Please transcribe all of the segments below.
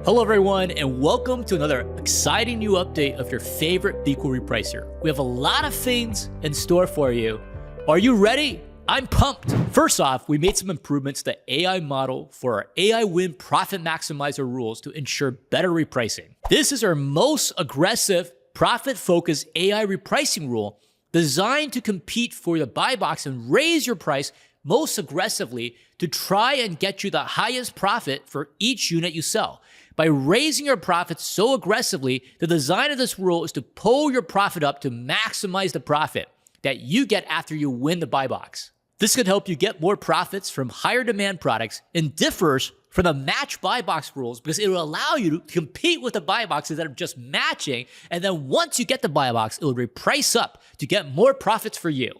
Hello everyone, and welcome to another exciting new update of your favorite BQool repricer. We have a lot of things in store for you. Are you ready? I'm pumped. First off, we made some improvements to the AI model for our AI win profit maximizer rules to ensure better repricing. This is our most aggressive profit-focused AI repricing rule designed to compete for the buy box and raise your price most aggressively to try and get you the highest profit for each unit you sell. By raising your profits so aggressively, the design of this rule is to pull your profit up to maximize the profit that you get after you win the buy box. This could help you get more profits from higher demand products and differs from the match buy box rules because it will allow you to compete with the buy box instead of just matching, and then once you get the buy box, it will reprice up to get more profits for you.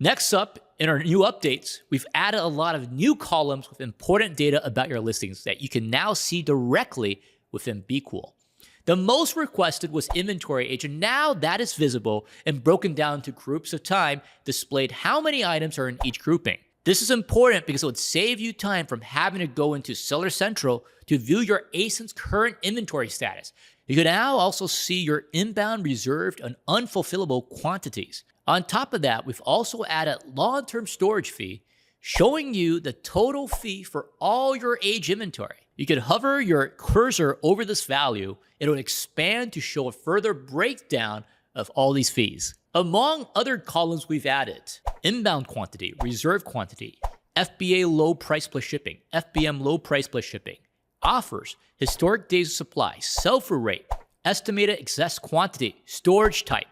Next up, in our new updates, we've added a lot of new columns with important data about your listings that you can now see directly within BQool. The most requested was inventory age, and now that is visible and broken down into groups of time, displayed how many items are in each grouping. This is important because it would save you time from having to go into Seller Central to view your ASIN's current inventory status. You can now also see your inbound reserved and unfulfillable quantities. On top of that, we've also added long-term storage fee, showing you the total fee for all your age inventory. You can hover your cursor over this value, it will expand to show a further breakdown of all these fees. Among other columns we've added, inbound quantity, reserve quantity, FBA low price plus shipping, FBM low price plus shipping, offers, historic days of supply, sell-through rate, estimated excess quantity, storage type.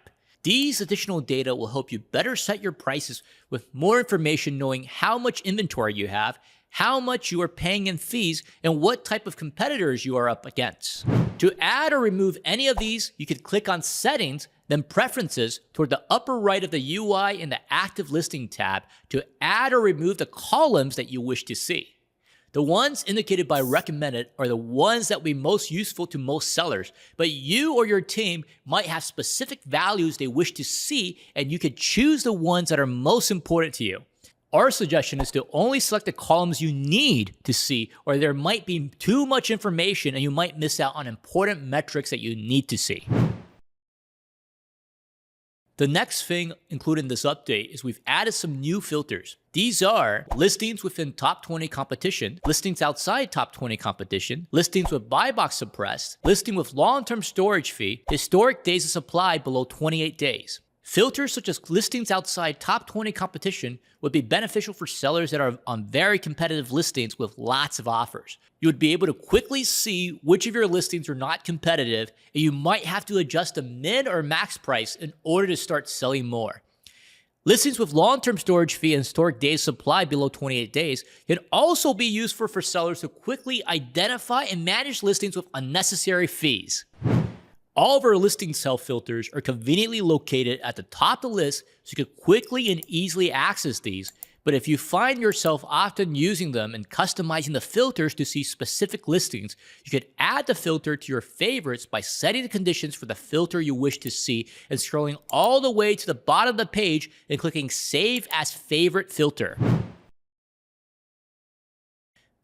These additional data will help you better set your prices with more information knowing how much inventory you have, how much you are paying in fees, and what type of competitors you are up against. To add or remove any of these, you can click on Settings, then Preferences toward the upper right of the UI in the Active Listing tab to add or remove the columns that you wish to see. The ones indicated by recommended are the ones that will be most useful to most sellers, but you or your team might have specific values they wish to see, and you could choose the ones that are most important to you. Our suggestion is to only select the columns you need to see, or there might be too much information and you might miss out on important metrics that you need to see. The next thing included in this update is we've added some new filters. These are listings within top 20 competition, listings outside top 20 competition, listings with buy box suppressed, listing with long-term storage fee, historic days of supply below 28 days. Filters such as listings outside top 20 competition would be beneficial for sellers that are on very competitive listings with lots of offers. You would be able to quickly see which of your listings are not competitive, and you might have to adjust the min or max price in order to start selling more. Listings with long-term storage fee and historic days supply below 28 days can also be useful for sellers to quickly identify and manage listings with unnecessary fees. All of our listing cell filters are conveniently located at the top of the list so you can quickly and easily access these, but if you find yourself often using them and customizing the filters to see specific listings, you could add the filter to your favorites by setting the conditions for the filter you wish to see and scrolling all the way to the bottom of the page and clicking Save as Favorite Filter.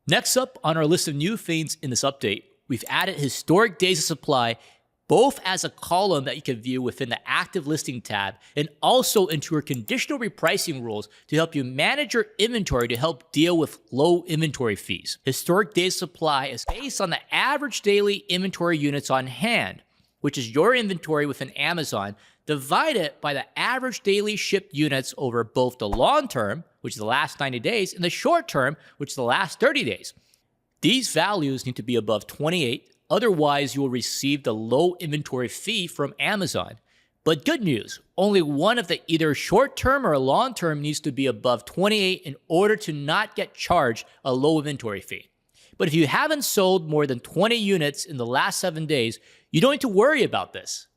Next up on our list of new things in this update, we've added historic days of supply both as a column that you can view within the Active Listing tab and also into your conditional repricing rules to help you manage your inventory to help deal with low inventory fees. Historic days supply is based on the average daily inventory units on hand, which is your inventory within Amazon, divided by the average daily shipped units over both the long term, which is the last 90 days, and the short term, which is the last 30 days. These values need to be above 28. Otherwise, you will receive the low inventory fee from Amazon. But good news, only one of the either short-term or long-term needs to be above 28 in order to not get charged a low inventory fee. But if you haven't sold more than 20 units in the last 7 days, you don't need to worry about this.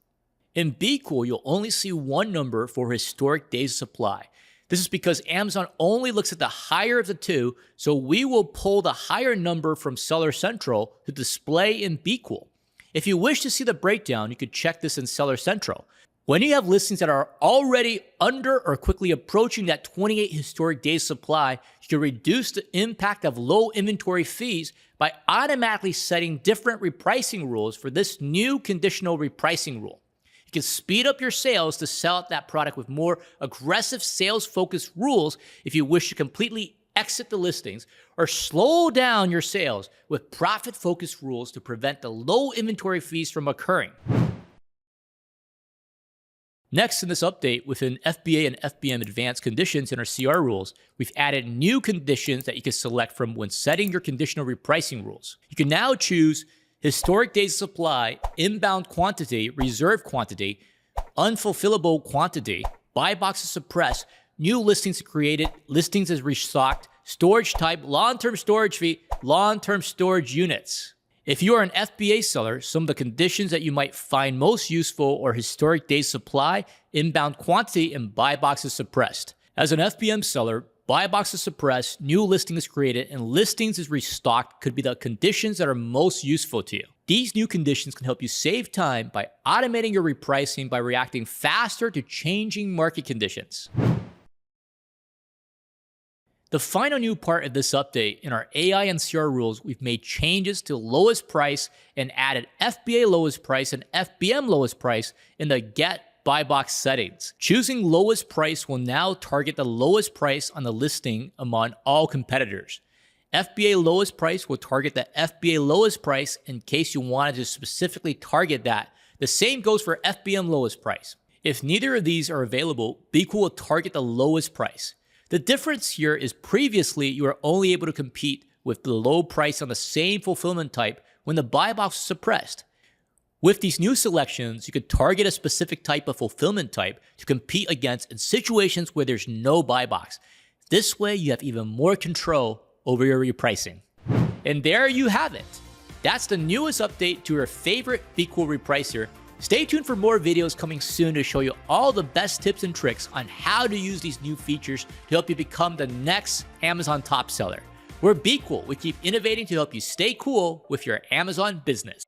In BQool, you'll only see one number for historic days of supply. This is because Amazon only looks at the higher of the two, so we will pull the higher number from Seller Central to display in BQool. If you wish to see the breakdown, you could check this in Seller Central. When you have listings that are already under or quickly approaching that 28 historic days supply, you can reduce the impact of low inventory fees by automatically setting different repricing rules for this new conditional repricing rule. You can speed up your sales to sell out that product with more aggressive sales-focused rules if you wish to completely exit the listings, or slow down your sales with profit-focused rules to prevent the low inventory fees from occurring. Next in this update, within FBA and FBM advanced conditions in our CR rules, we've added new conditions that you can select from when setting your conditional repricing rules. You can now choose historic days of supply, inbound quantity, reserve quantity, unfulfillable quantity, buy boxes suppressed, new listings created, listings as restocked, storage type, long-term storage fee, long-term storage units. If you are an FBA seller, some of the conditions that you might find most useful are historic days supply, inbound quantity, and buy boxes suppressed. As an FBM seller, buy boxes suppressed, new listings created, and listings is restocked could be the conditions that are most useful to you. These new conditions can help you save time by automating your repricing by reacting faster to changing market conditions. The final new part of this update in our AI and CR rules, we've made changes to lowest price and added FBA lowest price and FBM lowest price in the get buy box settings. Choosing lowest price will now target the lowest price on the listing among all competitors. FBA lowest price will target the FBA lowest price in case you wanted to specifically target that. The same goes for FBM lowest price. If neither of these are available, BQool will target the lowest price. The difference here is previously you were only able to compete with the low price on the same fulfillment type when the buy box was suppressed. With these new selections, you could target a specific type of fulfillment type to compete against in situations where there's no buy box. This way, you have even more control over your repricing. And there you have it. That's the newest update to your favorite BQool repricer. Stay tuned for more videos coming soon to show you all the best tips and tricks on how to use these new features to help you become the next Amazon top seller. We're BQool. We keep innovating to help you stay cool with your Amazon business.